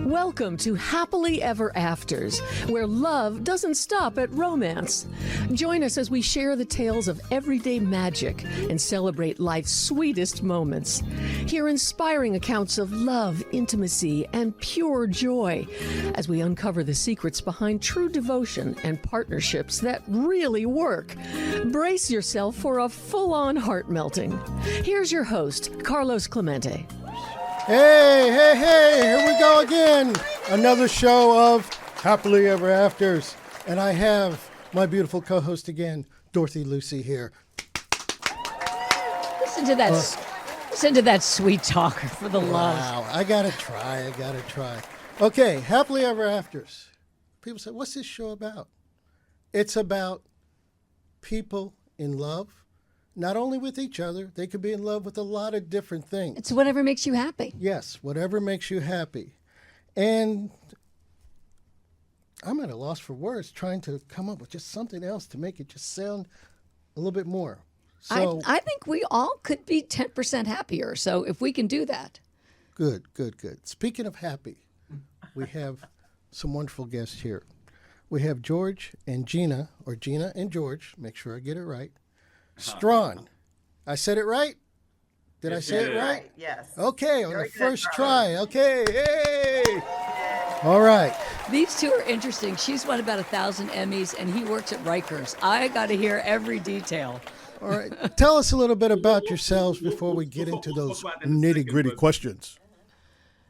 Welcome to Happily Ever Afters, where love doesn't stop at romance. Join us as we share the tales of everyday magic and celebrate life's sweetest moments. Hear inspiring accounts of love, intimacy, and pure joy as we uncover the secrets behind true devotion and partnerships that really work. Brace yourself for a full-on heart-melting. Here's your host, Carlos Clemente. Hey, here we go again. Another show of Happily Ever Afters. And I have my beautiful co-host again, Dorothy Lucy here. Listen to that sweet talker for the love. Wow, I gotta try. Okay, Happily Ever Afters. People say, what's this show about? It's about people in love. Not only with each other, they could be in love with a lot of different things. It's whatever makes you happy. Yes, whatever makes you happy. And I'm at a loss for words trying to come up with just something else to make it just sound a little bit more. So I think we all could be 10% happier. So if we can do that. Good. Speaking of happy, we have some wonderful guests here. We have George and Gina, or Gina and George, make sure I get it right. Strachan. I said it right? Did I say it right? Yes. Okay, on Very the good, first Carlos. try. Okay, hey! All right. These two are interesting. She's won about 1,000 Emmys, and he works at Rikers. I got to hear every detail. All right. Tell us a little bit about yourselves before we get into those nitty-gritty questions.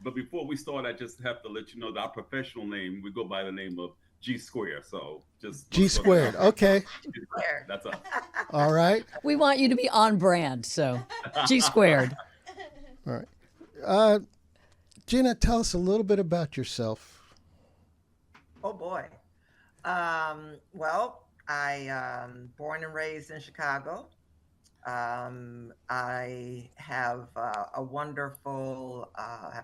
But before we start, I just have to let you know that our professional name, we go by the name of G Square. So just G Squared. Okay. That's us. All right. We want you to be on brand, so G squared. All right. Gina, tell us a little bit about yourself. Oh boy. Well, I born and raised in Chicago. I have have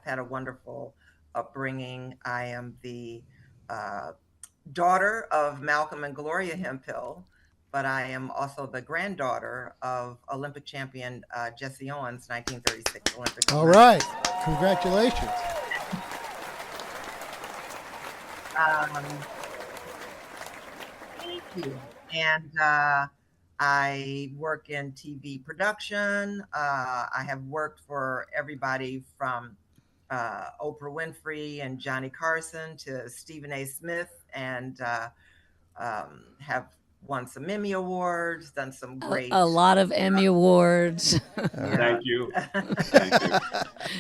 had a wonderful upbringing. I am the daughter of Malcolm and Gloria Hemphill, but I am also the granddaughter of Olympic champion Jesse Owens, 1936 Olympic. All right. Congratulations. Thank you. And I work in TV production. I have worked for everybody from Oprah Winfrey and Johnny Carson to Stephen A. Smith, and have won some Emmy Awards, done some great... A lot of Emmy Awards. Thank you.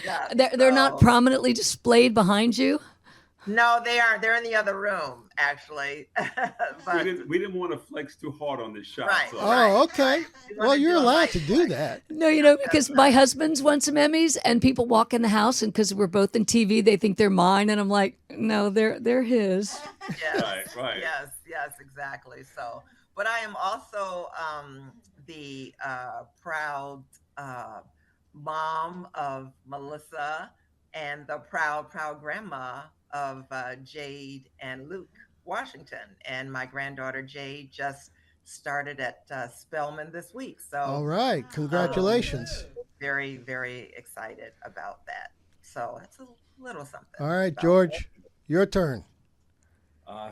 Yeah, They're not prominently displayed behind you? No, they aren't. They're in the other room, actually. But, we didn't want to flex too hard on this shot. Right. So. Oh, okay. Well, you're allowed to do that. No, because my husband's won some Emmys, and people walk in the house, and because we're both in TV, they think they're mine, and I'm like, no, they're his. Yes, Right. yes, exactly. So, but I am also the proud mom of Melissa and the proud grandma of Jade and Luke Washington. And my granddaughter Jade just started at Spelman this week. So All right. Congratulations. Very, very excited about that. So that's a little something. All right, George, your turn.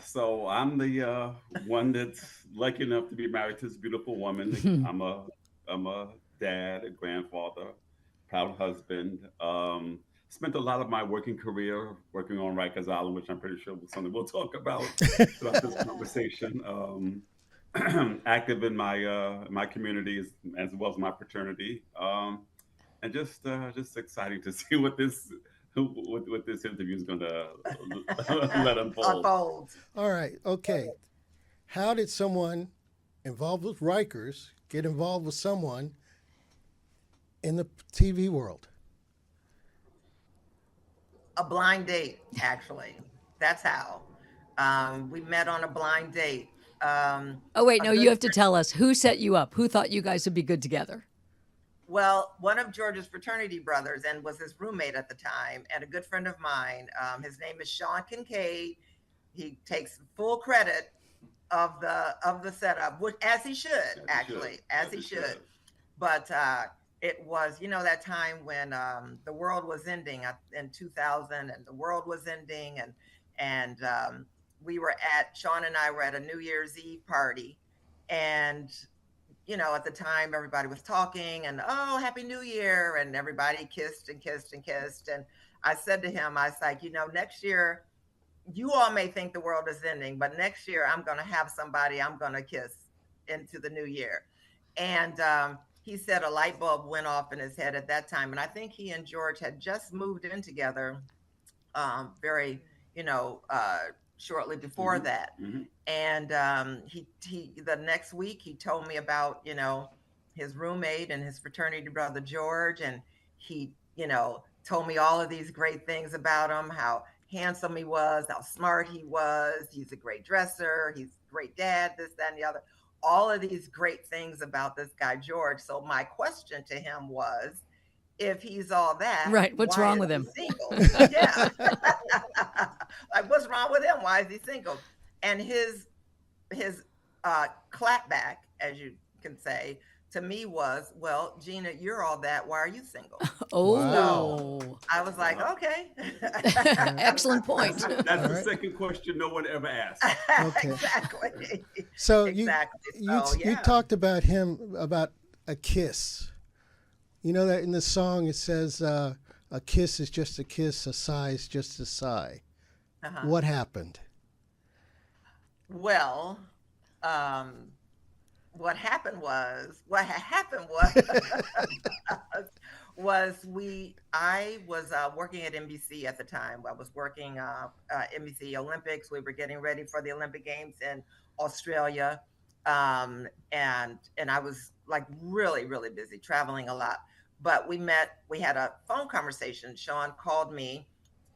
So I'm the one that's lucky enough to be married to this beautiful woman. I'm a dad, a grandfather, proud husband. Spent a lot of my working career working on Rikers Island, which I'm pretty sure was something we'll talk about throughout this conversation. Active in my community as well as my fraternity, and just exciting to see what this interview is going to let unfold. All right. Okay. How did someone involved with Rikers get involved with someone in the TV world? A blind date, actually. That's how. We met on a blind date. Oh, wait, no, you have to tell us. Who set you up? Who thought you guys would be good together? Well, one of George's fraternity brothers, and was his roommate at the time, and a good friend of mine. His name is Sean Kincaid. He takes full credit of the setup, which, as he should, actually, as he should. But it was, that time when the world was ending in 2000, and the world was ending, and Sean and I were at a New Year's Eve party, and at the time everybody was talking and, oh, Happy New Year, and everybody kissed and kissed and kissed. And I said to him, I was like, next year you all may think the world is ending, but next year I'm going to have somebody I'm going to kiss into the new year. And he said a light bulb went off in his head at that time. And I think he and George had just moved in together very, shortly before that. And he the next week he told me about, his roommate and his fraternity brother, George. And he, told me all of these great things about him, how handsome he was, how smart he was. He's a great dresser. He's a great dad, this, that, and the other. All of these great things about this guy, George. So my question to him was, if he's all that, right, what's wrong with him? Single? Yeah. Like, what's wrong with him? Why is he single? And his clapback, as you can say, to me was, well, Gina, you're all that. Why are you single? Oh, so I was like, okay. Excellent point. That's the second question no one ever asked. Okay. Exactly. So exactly. you talked about him, about a kiss. You know that in the song it says a kiss is just a kiss, a sigh is just a sigh. What happened? Well, what happened was I was working at NBC at the time. I was working NBC Olympics. We were getting ready for the Olympic Games in Australia, and I was like really, really busy, traveling a lot. But we had a phone conversation. Sean called me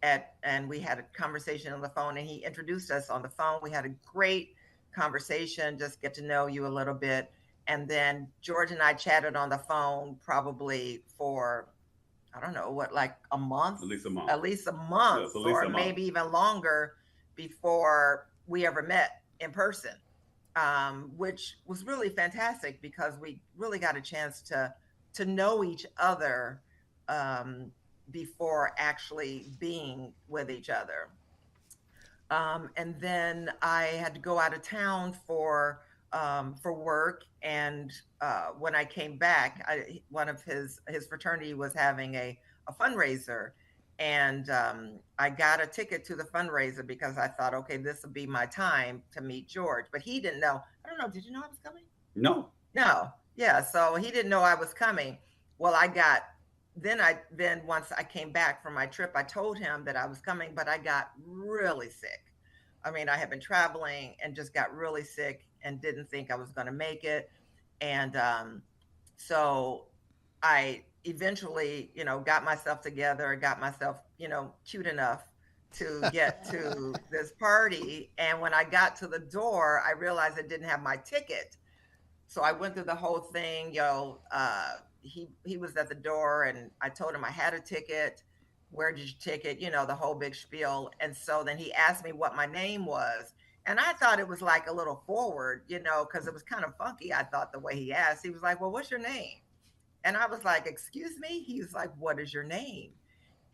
and we had a conversation on the phone, and he introduced us on the phone. We had a great conversation, just get to know you a little bit. And then George and I chatted on the phone probably for, I don't know, like a month? At least a month. At least a month, yes, or maybe even longer before we ever met in person, which was really fantastic because we really got a chance to know each other before actually being with each other. And then I had to go out of town for work. And when I came back, one of his fraternity was having a fundraiser. And I got a ticket to the fundraiser because I thought, okay, this will be my time to meet George. But he didn't know. I don't know. Did you know I was coming? No. No. Yeah. So he didn't know I was coming. Well, then once I came back from my trip, I told him that I was coming, but I got really sick. I mean, I had been traveling and just got really sick and didn't think I was going to make it. And so I eventually, got myself together, got myself, cute enough to get to this party. And when I got to the door, I realized I didn't have my ticket. So I went through the whole thing, he was at the door, and I told him I had a ticket. Where did you ticket? The whole big spiel. And so then he asked me what my name was. And I thought it was like a little forward, because it was kind of funky. I thought the way he asked, he was like, well, what's your name? And I was like, excuse me? He was like, what is your name?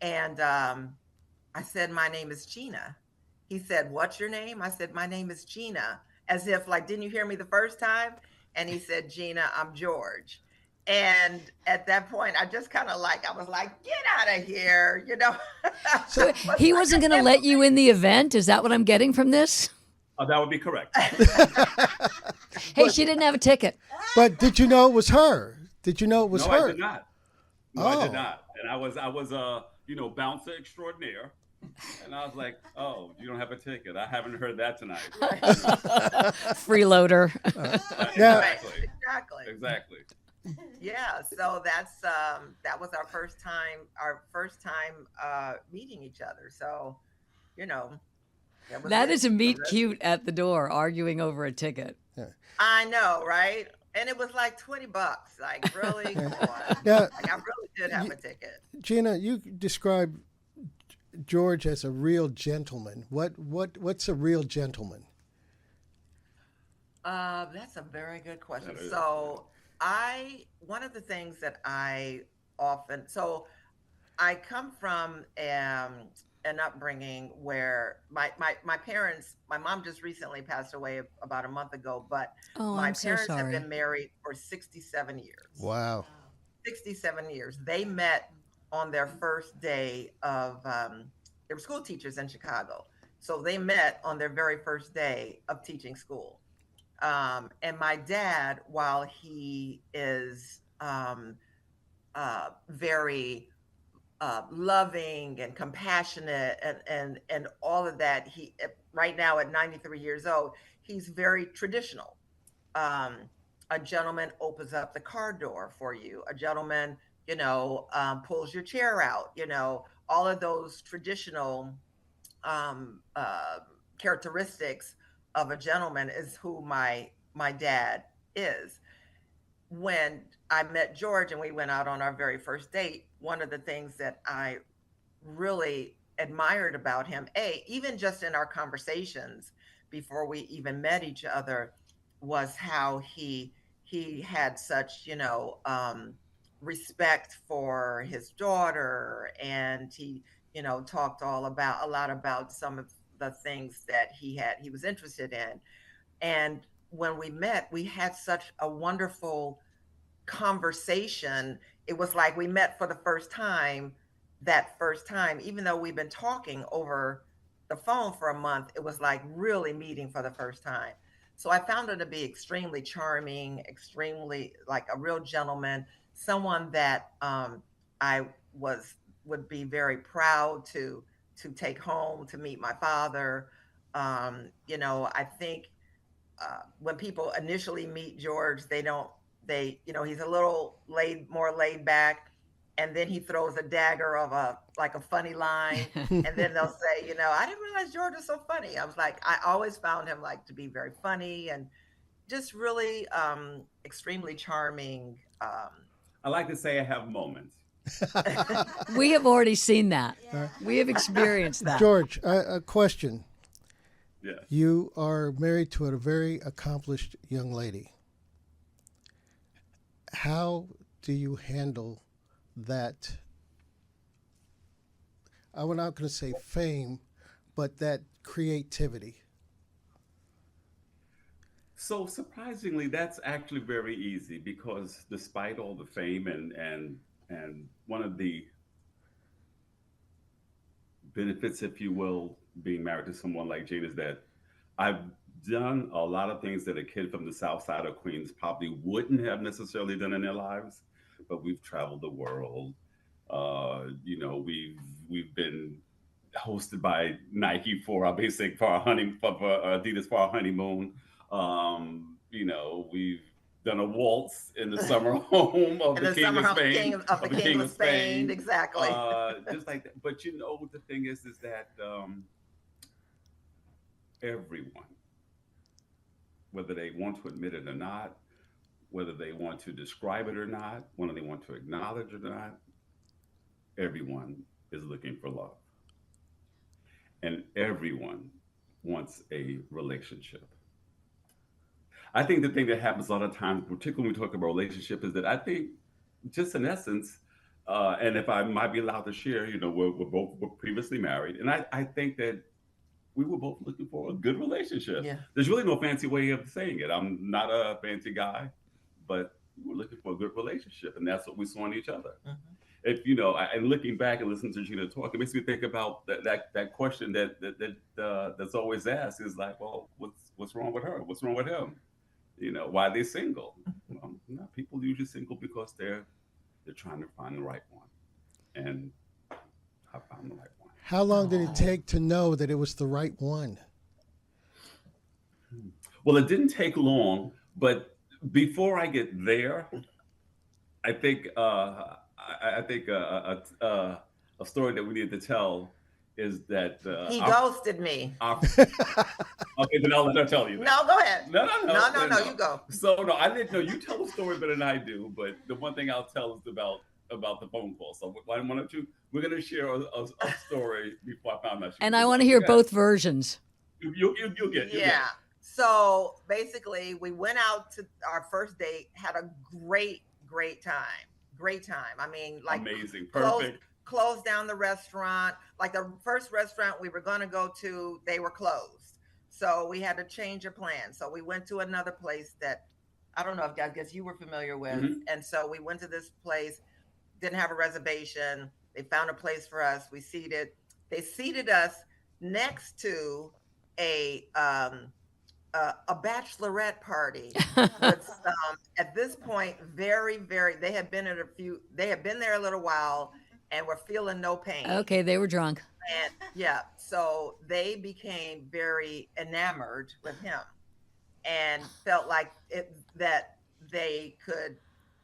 And I said, my name is Gina. He said, what's your name? I said, my name is Gina. As if like, didn't you hear me the first time? And he said, Gina, I'm George. And at that point, I just kind of I was like, get out of here, So he wasn't going to let you in the event? Is that what I'm getting from this? That would be correct. Hey, she didn't have a ticket. But did you know it was her? Did you know it was No, her? I did not. No, I did not. And I was bouncer extraordinaire. And I was like, oh, you don't have a ticket. I haven't heard that tonight. Freeloader. Exactly. Yeah, so that was our first time meeting each other. So, that is a meet cute at the door, arguing over a ticket. Yeah. I know, right? And it was like $20. Like, really? Come on. Yeah. Like, I really did have a ticket. Gina, you describe George as a real gentleman. What's a real gentleman? That's a very good question. So One of the things that I often, so I come from an upbringing where my parents, my mom just recently passed away about a month ago, but Oh, my I'm so parents have sorry. been married for 67 years. Wow. 67 years. They met on their first day of, they were school teachers in Chicago. So they met on their very first day of teaching school. And my dad, while he is very loving and compassionate and all of that, he right now at 93 years old, he's very traditional. um, a gentleman opens up the car door for you. A gentleman, pulls your chair out. All of those traditional um, uh, characteristics of a gentleman is who my dad is. When I met George and we went out on our very first date, one of the things that I really admired about him, even just in our conversations before we even met each other, was how he had such, respect for his daughter, and he, talked a lot about some of the things that he was interested in. And when we met, we had such a wonderful conversation. It was like we met for the first time. That first time, even though we've been talking over the phone for a month, it was like really meeting for the first time. So I found her to be extremely charming, extremely like a real gentleman, someone that I was would be very proud to take home to meet my father. I think when people initially meet George, they don't, he's a little more laid back. And then he throws a dagger of like a funny line. And then they'll say, I didn't realize George was so funny. I was like, I always found him like to be very funny and just really extremely charming. I like to say I have moments. We have already seen that. We have experienced that. George, a question. Yes. You are married to a very accomplished young lady. How do you handle that? I'm not going to say fame, but that creativity. So surprisingly, that's actually very easy because despite all the fame and one of the benefits, if you will, being married to someone like Jane is that I've done a lot of things that a kid from the south side of Queens probably wouldn't have necessarily done in their lives. But we've traveled the world. We've been hosted by Nike for our basic for our for Adidas for our honeymoon. We've done a waltz in the summer home of And the the King summer of house Spain, of the of the King King of of Spain, Spain, exactly. just like that. But the thing is that everyone, whether they want to admit it or not, whether they want to describe it or not, whether they want to acknowledge it or not, everyone is looking for love. And everyone wants a relationship. I think the thing that happens a lot of times, particularly when we talk about relationship, is that I think, just in essence, and if I might be allowed to share, we're previously married, and I think that we were both looking for a good relationship. Yeah. There's really no fancy way of saying it. I'm not a fancy guy, but we were looking for a good relationship, and that's what we saw in each other. Mhm. If and looking back and listening to Gina talk, it makes me think about that question that's always asked is like, well, what's wrong with her? What's wrong with him? Why are they single? Well, no, people usually single because they're trying to find the right one, and I found the right one. How long did it take to know that it was the right one? Well, it didn't take long, but before I get there, I think a story that we need to tell is that He ghosted me. Okay, then I'll let her tell you that. No, go ahead. No. You go. So no, I didn't know. You tell the story better than I do, but the one thing I'll tell is about the phone call. So why don't you? We're gonna share a story before I found out. And I want to hear both versions. You'll get. Yeah. So basically, we went out to our first date, had a great time. Great time. I mean, like Amazing. closed Perfect. closed down the restaurant. Like the first restaurant we were going to go to, they were closed. So we had to change our plan. So we went to another place that I don't know if I guess you were familiar with. Hmm. And so we went to this place, didn't have a reservation. They found a place for us. They seated us next to a um, a bachelorette party with some at this point very they had been there a little while and were feeling no pain. Okay, they were drunk. And yeah, so they became very enamored with him and felt like it that they could,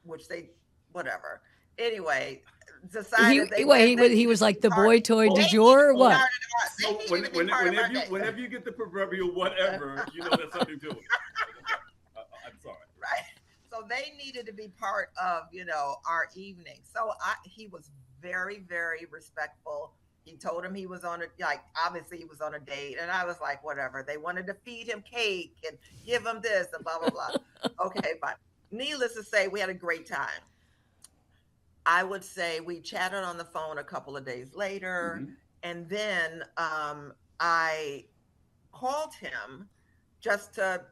which they whatever. Anyway, decided they He needed was to like be the part. boy toy They du needed jour to or be what? part of the, they So needed to be part of our date. whenever you get the proverbial whatever, you know there's something to it. I'm sorry. Right. So they needed to be part of, our evening. So he was very respectful. He told him he was on obviously he was on a date. And I was like, whatever. They wanted to feed him cake and give him this and blah, blah, blah. Okay, but needless to say, we had a great time. I would say we chatted on the phone a couple of days later. Hmm. And then I called him just to,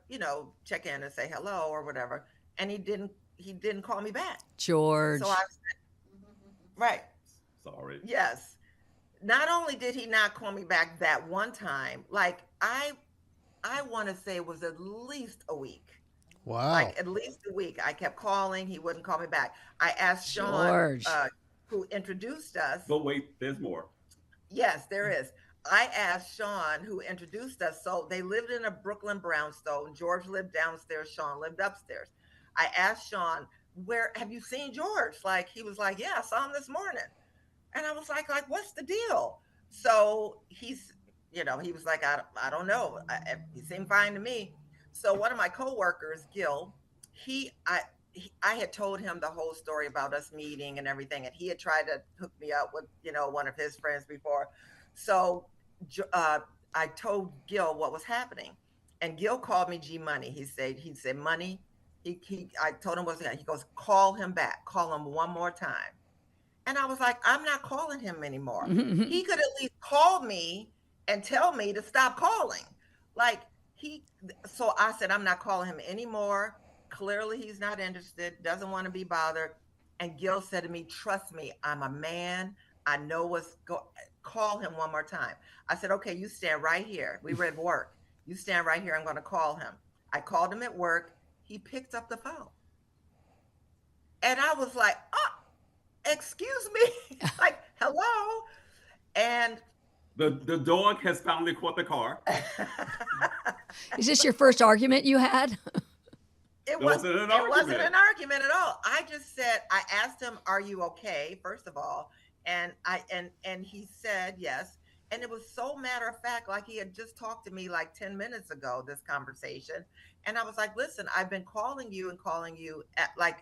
check in and say hello or whatever. And he didn't call me back. George. So I said, right. Sorry. Yes. Not only did he not call me back that one time, like I want to say it was at least a week. Wow. Like at least a week. I kept calling, he wouldn't call me back. I asked Sean, George. who introduced us. But wait, there's more. Yes, there is. I asked Sean, who introduced us. So they lived in a Brooklyn brownstone. George lived downstairs. Sean lived upstairs. I asked Sean, "Where have you seen George?" Like he was like, "Yeah, I saw him this morning." And I was like, "What's the deal?" So he was like, "I don't know. He seemed fine to me." So one of my coworkers, Gil, he I. I had told him the whole story about us meeting and everything, and he had tried to hook me up with, one of his friends before. So I told Gil what was happening, and Gil called me G Money. He said Money. I told him what's he goes, call him back, call him one more time. And I was like, I'm not calling him anymore. He could at least call me and tell me to stop calling. Like so I said, I'm not calling him anymore. Clearly he's not interested, doesn't want to be bothered. And Gil said to me, trust me, I'm a man. I know call him one more time. I said, okay, you stand right here. We were at work. You stand right here. I'm going to call him. I called him at work. He picked up the phone. And I was like, oh, excuse me. Like, hello. And the dog has finally caught the car. Is this your first argument you had? It wasn't an argument. It wasn't an argument at all. I just said, I asked him, "Are you okay?" First of all, and he said yes. And it was so matter of fact, like he had just talked to me like 10 minutes ago, this conversation. And I was like, "Listen, I've been calling you and calling you.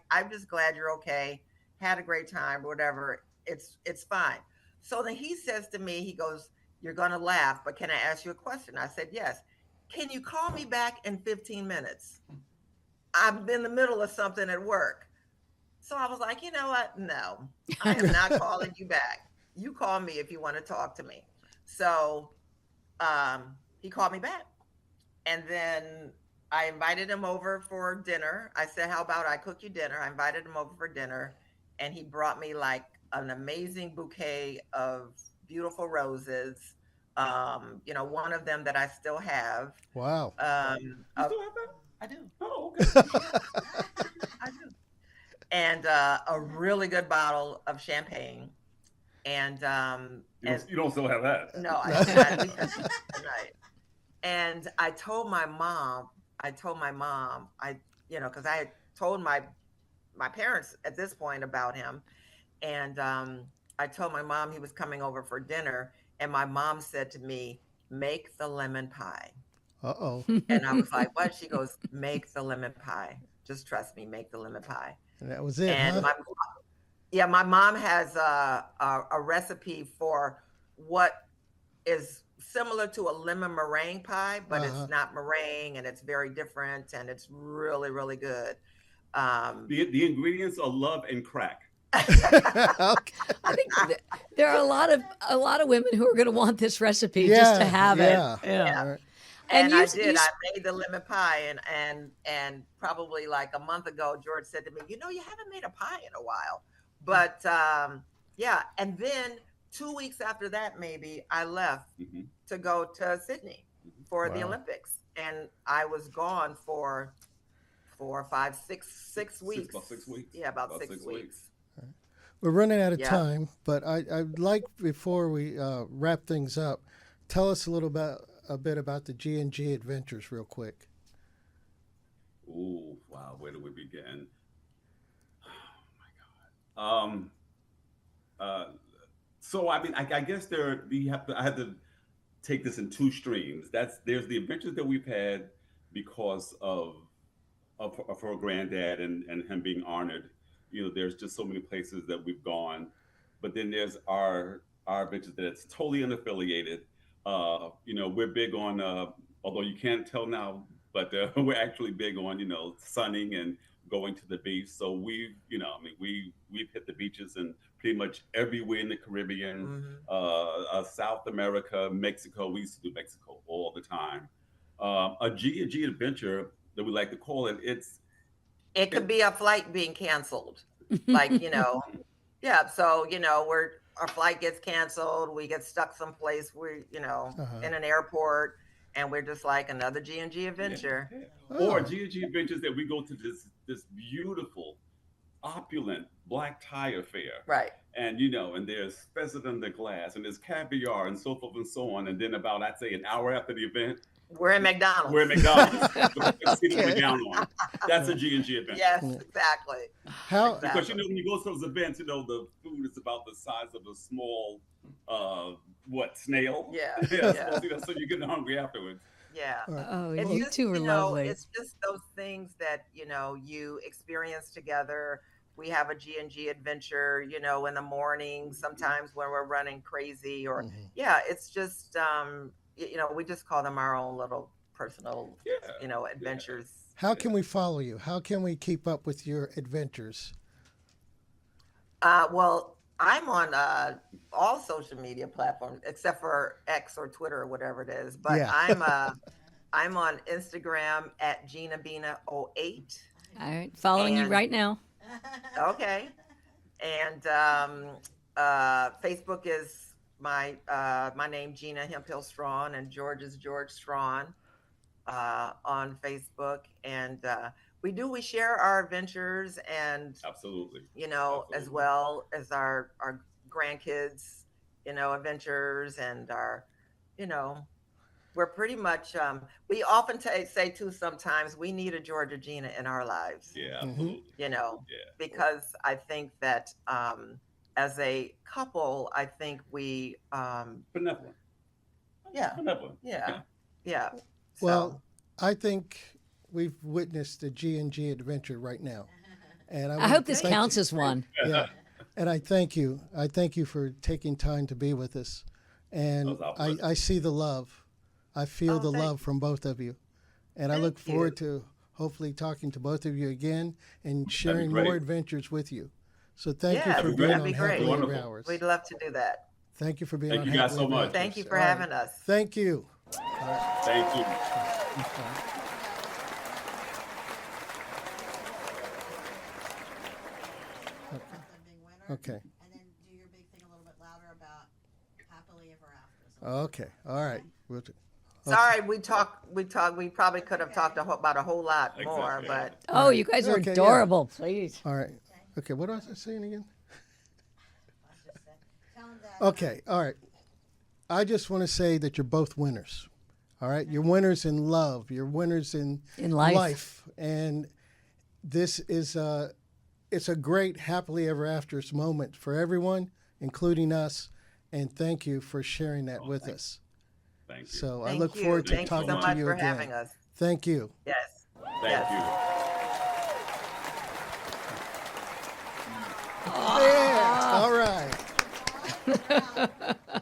I'm just glad you're okay. Had a great time, whatever. It's fine." So then he says to me, he goes, "You're gonna laugh, but can I ask you a question?" I said, "Yes." "Can you call me back in 15 minutes? I'm in the middle of something at work." So I was like, you know what? No, I am not calling you back. You call me if you want to talk to me. So he called me back. And then I invited him over for dinner. I said, how about I cook you dinner? I invited him over for dinner. And he brought me like an amazing bouquet of beautiful roses. One of them that I still have. Wow. You still have that? I do. Oh, okay. I do. And a really good bottle of champagne. And You don't still have that. no, I did not. Right. And I told my mom, because I had told my parents at this point about him. And I told my mom he was coming over for dinner. And my mom said to me, make the lemon pie. Uh-oh. And I was like, what? She goes, make the lemon pie. Just trust me, make the lemon pie. And that was it, And huh? my mom has a recipe for what is similar to a lemon meringue pie, but Uh-huh. it's not meringue, and it's very different, and it's really, really good. The ingredients are love and crack. Okay. I think there are a lot of women who are going to want this recipe just to Yeah, have yeah. it. Yeah. All right. And you, I s- you did. I s- made the lemon pie, and probably like a month ago, George said to me, "You know, you haven't made a pie in a while." But yeah, and then 2 weeks after that, maybe I left Hmm. to go to Sydney for the Wow. Olympics, and I was gone for 4, 5, 6 weeks. About 6 weeks. Yeah, about About 6 6 weeks. weeks. We're running out of Yeah. time, but I'd like, before we wrap things up, tell us a bit about the G&G Adventures real quick. Ooh, wow. Where do we begin? Um, uh, so I mean, I guess I had to take this in two streams. There's the adventures that we've had because of her granddad and him being honored. There's just so many places that we've gone, but then there's our adventures that's totally unaffiliated. We're big on, although you can't tell now, but we're actually big on sunning and going to the beach. So I mean, we've hit the beaches in pretty much everywhere in the Caribbean, Mhm. South America, Mexico. We used to do Mexico all the time. A G adventure that we like to call it. It could be a flight being canceled, like yeah. So our flight gets canceled. We get stuck someplace. Uh-huh. In an airport, and we're just like another G&G Yeah, adventure. yeah. Oh. Or G adventures that we go to this beautiful, opulent black tie affair. Right. And there's pheasant under glass and there's caviar and so forth and so on. And then about, I'd say, an hour after the event, We're in McDonald's. we're at McDonald's. Okay. Down on. That's a G&G adventure. Yes, exactly. How Because Exactly. when you go to those events, the food is about the size of a small, snail. Yeah, Yeah, yeah. so you're getting hungry afterwards. Yeah. Oh, It's you just, two are lovely. it's just those things that, you experience together. We have a G&G adventure, in the morning, sometimes when we're running crazy or, Mhm. yeah, it's just, we just call them our own little personal, Yeah. adventures. how can we follow you? How can we keep up with your adventures? Well, I'm on all social media platforms except for X or Twitter or whatever it is. But Yeah. I'm on Instagram at GinaBina08. All right, following you And right now. okay, and Facebook is my name, Gina Hemphill-Strachan, and George is George Strawn on Facebook, and we share our adventures and Absolutely. as Absolutely. well as our grandkids, adventures and our, you know, we're pretty much we often say too sometimes we need a Georgia Gina in our lives, Yeah, Mhm. absolutely. Yeah. because I think that as a couple, I think we Benevolent. yeah, Benevolent. yeah, yeah. Well, So I think we've witnessed the G&G adventure right now. And I want hope to this thank counts you. as one. Yeah. And I thank you. I thank you for taking time to be with us. And That was our pleasure. I see the love. I feel Oh, the thank love from both of you. And I Thank look forward you. to hopefully talking to both of you again and sharing great. more adventures with you. So thank Yeah, you for that'd being that'd on be great. Happily Ever Wonderful. Hours. we'd love to do that. Thank you for being Thank on you guys Happily so Ever much. Afters. Thank you for All right. having us. Thank you. Thank you. them being winner. Okay. And then do your big thing a little bit louder about happily ever after. Okay. All right. We'll do- Sorry, we probably could have talked about a whole lot more, Exactly. but Oh, you guys are Okay, yeah. adorable. Please. All right. Okay. What was I saying again? Tell them that. Okay. All right. I just want to say that you're both winners. All right. You're winners in love. You're winners in life. And this is it's a great happily ever afters moment for everyone, including us. And thank you for sharing that with us. Thank you. So I thank look you. forward to Thank you talking so to much you for again. having us. Thank you. Yes. Thank yes. you. Yeah. All right. Tell